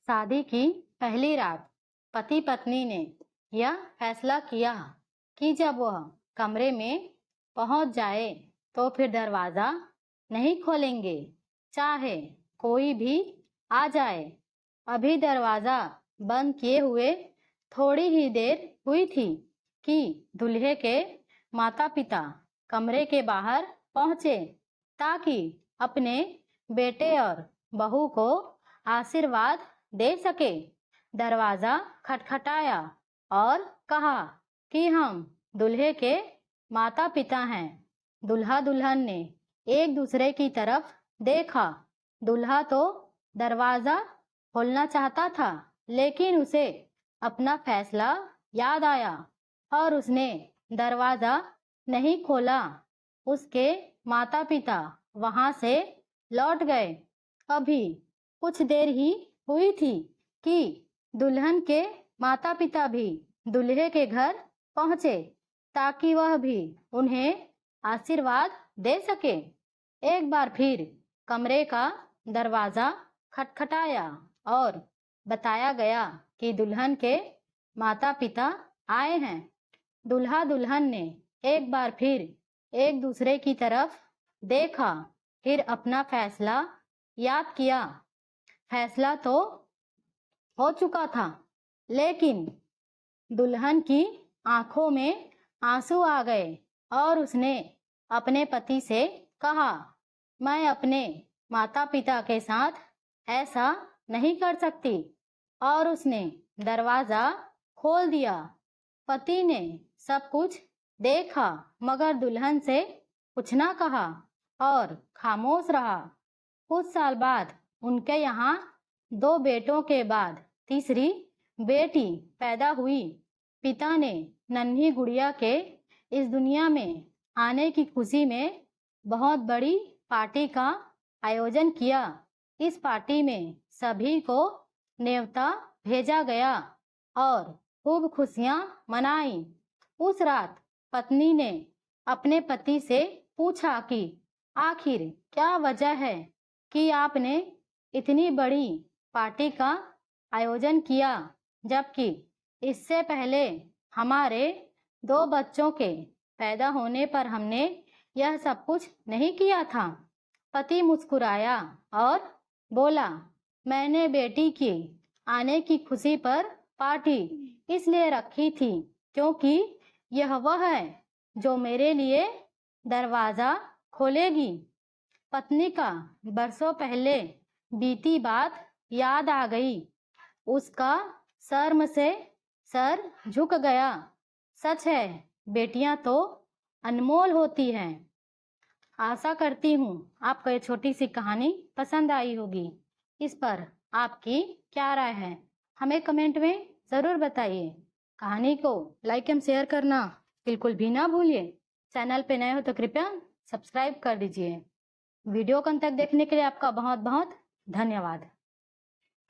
शादी की पहली रात पति पत्नी ने यह फैसला किया कि जब वह कमरे में पहुंच जाए तो फिर दरवाजा नहीं खोलेंगे, चाहे कोई भी आ जाए। अभी दरवाजा बंद किए हुए थोड़ी ही देर हुई थी कि दूल्हे के माता पिता कमरे के बाहर पहुंचे ताकि अपने बेटे और बहू को आशीर्वाद दे सके। दरवाजा खटखटाया और कहा कि हम दूल्हे के माता पिता हैं। दूल्हा दुल्हन ने एक दूसरे की तरफ देखा। दूल्हा तो दरवाजा खोलना चाहता था, लेकिन उसे अपना फैसला याद आया और उसने दरवाजा नहीं खोला। उसके माता पिता वहां से लौट गए। अभी कुछ देर ही हुई थी कि दुल्हन के माता पिता भी दूल्हे के घर पहुंचे ताकि वह भी उन्हें आशीर्वाद दे सके। एक बार फिर कमरे का दरवाजा खटखटाया और बताया गया कि दुल्हन के माता पिता आए हैं। दूल्हा दुल्हन ने एक बार फिर एक दूसरे की तरफ देखा, फिर अपना फैसला याद किया। फैसला तो हो चुका था, लेकिन दुल्हन की आंखों में आंसू आ गए और उसने अपने पति से कहा, मैं अपने माता पिता के साथ ऐसा नहीं कर सकती। और उसने दरवाजा खोल दिया। पति ने सब कुछ देखा मगर दुल्हन से कुछ ना कहा और खामोश रहा। कुछ साल बाद उनके यहाँ 2 बेटों के बाद तीसरी बेटी पैदा हुई। पिता ने नन्ही गुड़िया के इस दुनिया में आने की खुशी में बहुत बड़ी पार्टी का आयोजन किया। इस पार्टी में सभी को न्योता भेजा गया और खूब खुशियां मनाई। उस रात पत्नी ने अपने पति से पूछा कि आखिर क्या वजह है कि आपने इतनी बड़ी पार्टी का आयोजन किया, जबकि इससे पहले हमारे 2 बच्चों के पैदा होने पर हमने यह सब कुछ नहीं किया था। पति मुस्कुराया और बोला, मैंने बेटी की आने की खुशी पर पार्टी इसलिए रखी थी क्योंकि यह वह है जो मेरे लिए दरवाजा खोलेगी। पत्नी का बरसों पहले बीती बात याद आ गई। उसका शर्म से सर झुक गया। सच है, बेटियां तो अनमोल होती हैं। आशा करती हूँ आपको ये छोटी सी कहानी पसंद आई होगी। इस पर आपकी क्या राय है, हमें कमेंट में ज़रूर बताइए। कहानी को लाइक एवं शेयर करना बिल्कुल भी ना भूलिए। चैनल पे नए हो तो कृपया सब्सक्राइब कर दीजिए। वीडियो को अंत तक देखने के लिए आपका बहुत बहुत धन्यवाद।